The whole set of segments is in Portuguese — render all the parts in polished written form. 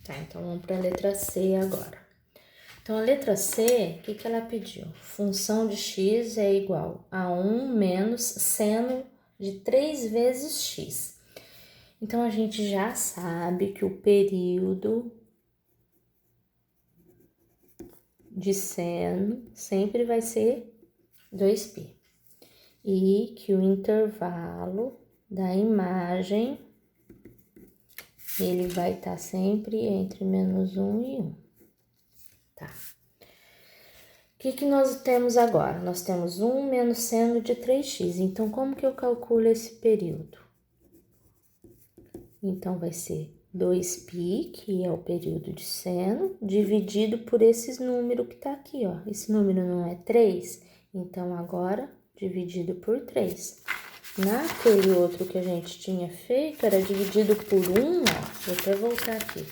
Tá, então vamos para a letra C agora. Então, a letra C, o que ela pediu? Função de x é igual a 1 menos seno de 3 vezes x. Então, a gente já sabe que o período de seno sempre vai ser 2π. E que o intervalo da imagem, ele vai estar sempre entre menos 1 e 1. Tá. O que nós temos agora? Nós temos 1 menos seno de 3x. Então, como que eu calculo esse período? Então, vai ser 2π, que é o período de seno, dividido por esse número que tá aqui, ó. Esse número não é 3? Então, agora, dividido por 3. Naquele outro que a gente tinha feito, era dividido por 1, ó. Vou até voltar aqui.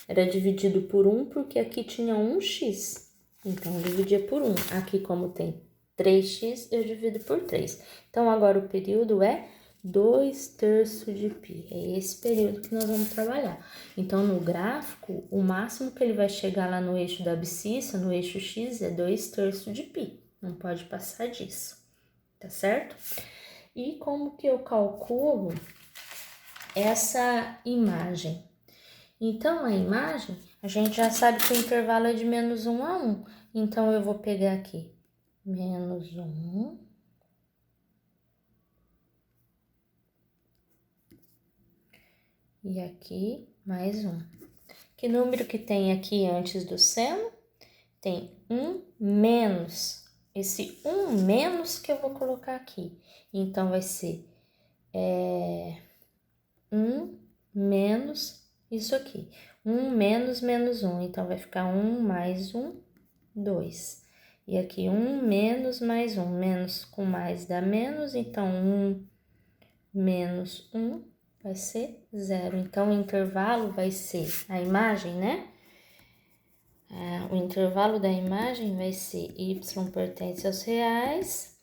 Era dividido por 1 porque aqui tinha 1x. Então, eu dividia por 1. Aqui, como tem 3x, eu divido por 3. Então, agora o período é 2/3 de π. É esse período que nós vamos trabalhar. Então, no gráfico, o máximo que ele vai chegar lá no eixo da abscissa, no eixo x, é 2/3 de π. Não pode passar disso, tá certo? E como que eu calculo essa imagem? Então, a imagem, a gente já sabe que o intervalo é de menos 1 a 1. Então, eu vou pegar aqui menos 1. E aqui, mais 1. Que número que tem aqui antes do seno? Tem 1 menos. Esse 1 menos que eu vou colocar aqui. Então, vai ser 1 menos isso aqui. 1 menos menos 1. Então, vai ficar 1 mais 1, 2. E aqui, 1 menos mais 1. Menos com mais dá menos. Então, 1 menos 1 vai ser 0. Então, o intervalo vai ser a imagem, né? O intervalo da imagem vai ser y pertence aos reais.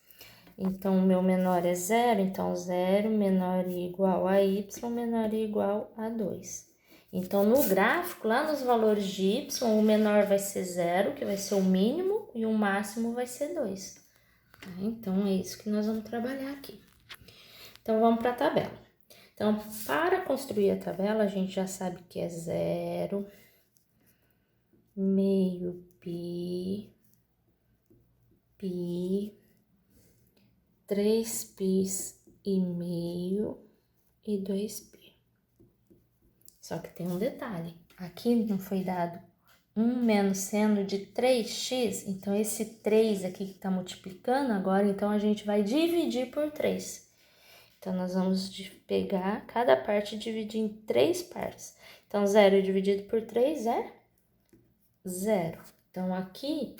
Então, o meu menor é 0. Então, 0 menor ou igual a y menor ou igual a 2. Então, no gráfico, lá nos valores de y, o menor vai ser 0, que vai ser o mínimo, e o máximo vai ser 2. Tá? Então, é isso que nós vamos trabalhar aqui. Então, vamos para a tabela. Então, para construir a tabela, a gente já sabe que é 0, meio π, 3π e meio e 2π. Só que tem um detalhe, aqui não foi dado 1 menos seno de 3x, então esse 3 aqui que tá multiplicando agora, então a gente vai dividir por 3. Então, nós vamos pegar cada parte e dividir em 3 partes. Então, 0 dividido por 3 é 0. Então, aqui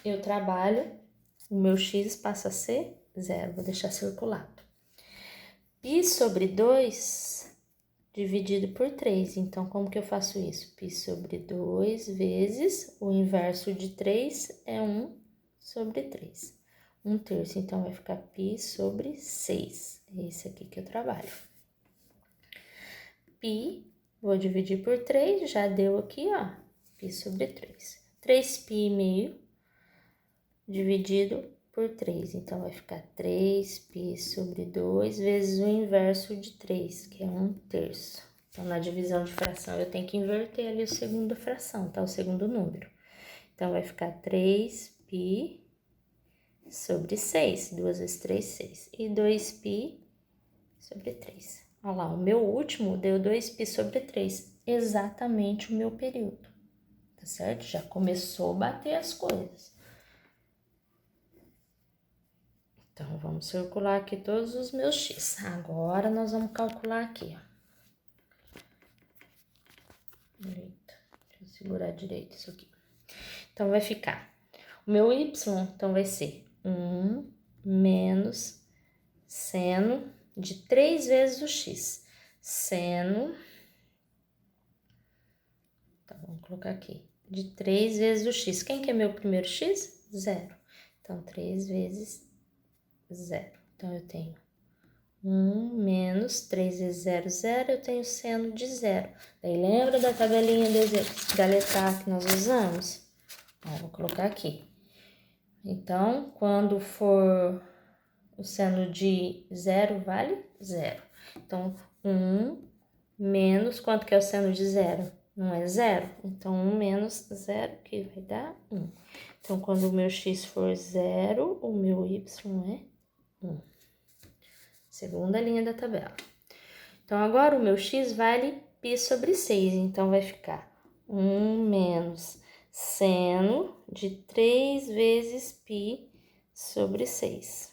eu trabalho, o meu x passa a ser 0. Vou deixar circulado. Π sobre 2 dividido por 3. Então, como que eu faço isso? Π sobre 2 vezes o inverso de 3 é 1 sobre 3. 1/3. Então, vai ficar π sobre 6. É esse aqui que eu trabalho. Π, vou dividir por 3, já deu aqui, ó, π sobre 3. 3π e meio dividido por 3. Então, vai ficar 3π sobre 2 vezes o inverso de 3, que é 1/3. Então, na divisão de fração, eu tenho que inverter ali a segunda fração, tá? O segundo número. Então, vai ficar 3π sobre 6. 2 vezes 3, 6. E 2π sobre 3. Olha lá, o meu último deu 2π sobre 3. Exatamente o meu período. Tá certo? Já começou a bater as coisas. Então, vamos circular aqui todos os meus x. Agora, nós vamos calcular aqui, ó. Eita, deixa eu segurar direito isso aqui. Então, vai ficar. O meu y, então, vai ser 1 menos seno de 3 vezes o x. Seno, então, vamos colocar aqui, de 3 vezes o x. Quem que é meu primeiro x? 0. Então, 3 vezes 0. Então, eu tenho 1 menos 3 vezes 0, 0, eu tenho seno de 0. Daí, lembra da tabelinha da letra A que nós usamos? Ó, vou colocar aqui. Então, quando for o seno de 0, vale 0. Então, 1 menos, quanto que é o seno de 0? Não é 0? Então, 1 menos 0, que vai dar 1. Então, quando o meu x for 0, o meu y é 1. Segunda linha da tabela. Então, agora o meu x vale π sobre 6. Então, vai ficar 1 menos seno de 3 vezes π sobre 6.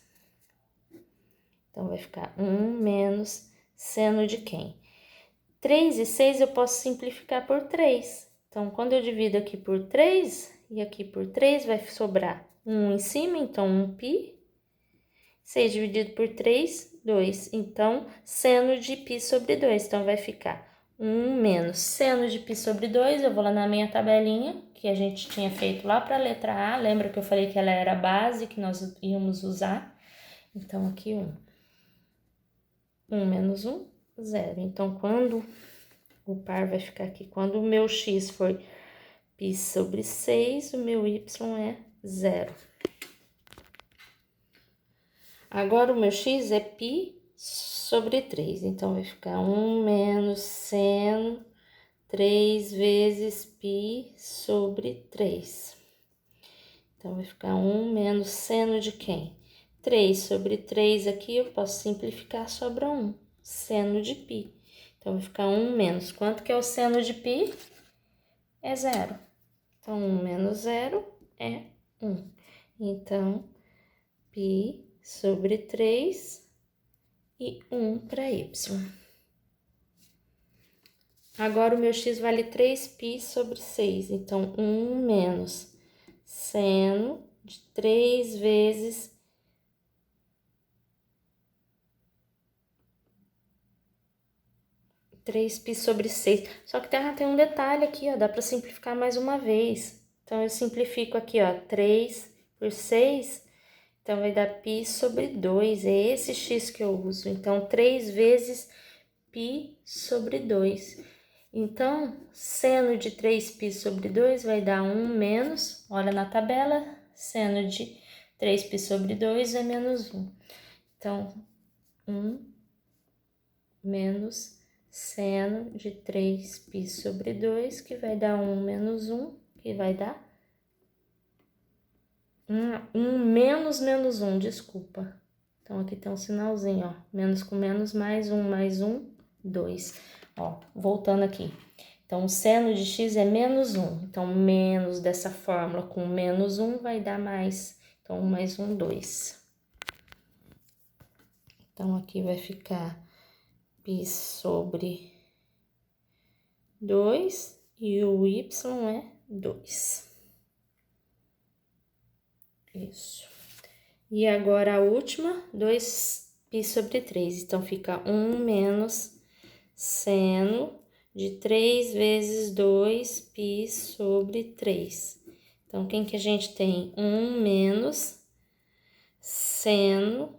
Então, vai ficar 1 menos seno de quem? 3 e 6 eu posso simplificar por 3. Então, quando eu divido aqui por 3 e aqui por 3, vai sobrar 1 em cima, então 1π. 6 dividido por 3, 2. Então, seno de π sobre 2. Então, vai ficar 1 menos seno de π sobre 2. Eu vou lá na minha tabelinha, que a gente tinha feito lá para a letra A. Lembra que eu falei que ela era a base que nós íamos usar? Então, aqui 1. 1 menos 1, 0. Então, quando o par vai ficar aqui, quando o meu x for π sobre 6, o meu y é 0. Agora, o meu x é π sobre 3, então vai ficar 1 menos seno 3 vezes π sobre 3. Então, vai ficar 1 menos seno de quem? 3 sobre 3 aqui, eu posso simplificar, sobra 1, seno de π. Então, vai ficar 1 menos, quanto que é o seno de π? É 0. Então, 1 menos 0 é 1. Então, π sobre 3 e 1 para y. Agora, o meu x vale 3π sobre 6. Então, 1 menos seno de 3 vezes 3π sobre 6. Só que tem um detalhe aqui, ó, dá para simplificar mais uma vez. Então, eu simplifico aqui, ó, 3 por 6, então vai dar π sobre 2. É esse x que eu uso. Então, 3 vezes π sobre 2. Então, seno de 3π sobre 2 vai dar 1 menos, olha na tabela, seno de 3π sobre 2 é menos 1. Então, 1 menos seno de 3π sobre 2, que vai dar 1 menos 1, que vai dar 1 menos menos 1, desculpa. Então, aqui tem um sinalzinho, ó, menos com menos, mais 1, 2. Ó, voltando aqui. Então, o seno de x é menos 1. Então, menos dessa fórmula com menos 1 vai dar mais. Então, 1 mais 1, 2. Então, aqui vai ficar π sobre 2 e o y é 2. Isso. E agora a última, 2π sobre 3. Então, fica 1 menos seno de 3 vezes 2π sobre 3. Então, quem que a gente tem? 1 menos seno.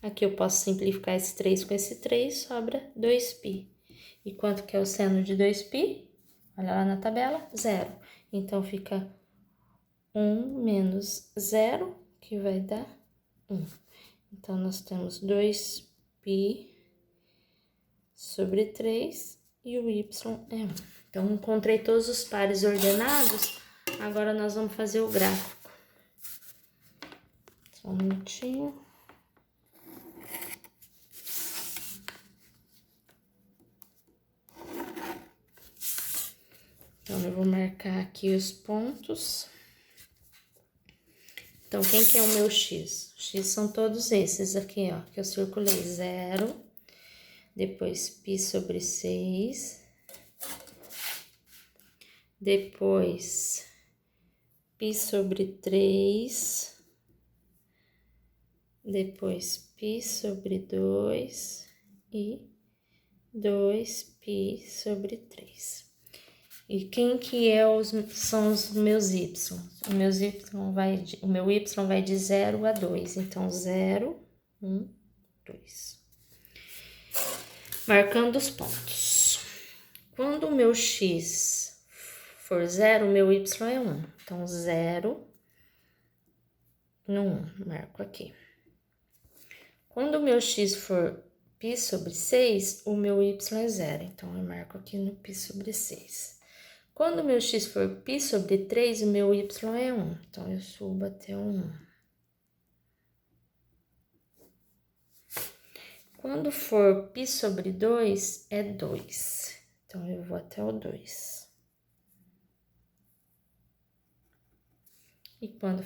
Aqui eu posso simplificar esse 3 com esse 3, sobra 2π. E quanto que é o seno de 2π? Olha lá na tabela, 0. Então, fica 1 menos 0, que vai dar 1. Então, nós temos 2π sobre 3 e o y é 1. Então, encontrei todos os pares ordenados. Agora, nós vamos fazer o gráfico. Só um minutinho. Então, eu vou marcar aqui os pontos. Então, quem que é o meu x? O x são todos esses aqui, ó, que eu circulei. 0, depois π sobre 6, depois π sobre 3, depois π sobre 2 e 2π sobre 3. E quem que são os meus y? O meu y vai de 0 a 2. Então, 0, 1, 2. Marcando os pontos. Quando o meu x for 0, o meu y é 1. Então, 0 no 1, marco aqui. Quando o meu x for π sobre 6, o meu y é 0. Então, eu marco aqui no π sobre 6. Quando o meu x for π sobre 3, o meu y é 1. Então, eu subo até o 1. Quando for π sobre 2, é 2. Então, eu vou até o 2. E quando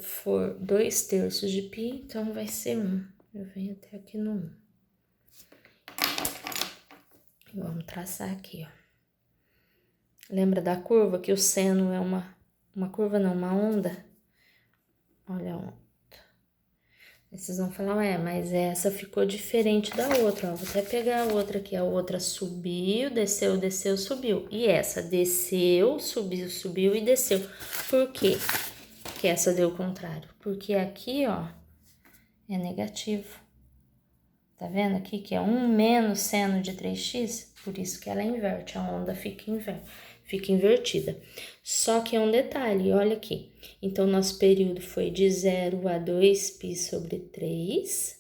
for 2 terços de π, então vai ser 1. Eu venho até aqui no 1. E vamos traçar aqui, ó. Lembra da curva, que o seno é uma curva, não, uma onda? Olha a onda. Vocês vão falar, mas essa ficou diferente da outra, ó. Vou até pegar a outra aqui. A outra subiu, desceu, desceu, subiu. E essa desceu, subiu, subiu e desceu. Por quê que essa deu o contrário? Porque aqui, ó, é negativo. Tá vendo aqui que é 1 menos seno de 3x? Por isso que ela inverte, a onda fica invertida. Só que é um detalhe, olha aqui. Então, nosso período foi de 0 a 2π sobre 3.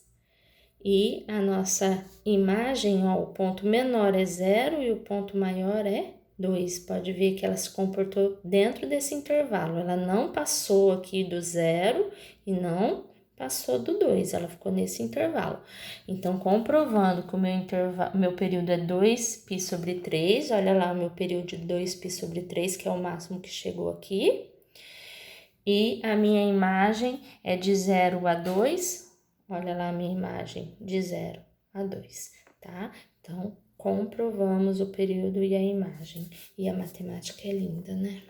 E a nossa imagem, ó, o ponto menor é 0 e o ponto maior é 2. Pode ver que ela se comportou dentro desse intervalo. Ela não passou aqui do 0 e não passou do 2, ela ficou nesse intervalo. Então, comprovando que o meu período é 2π sobre 3, olha lá o meu período de 2π sobre 3, que é o máximo que chegou aqui. E a minha imagem é de 0 a 2, olha lá a minha imagem, de 0 a 2, tá? Então, comprovamos o período e a imagem. E a matemática é linda, né?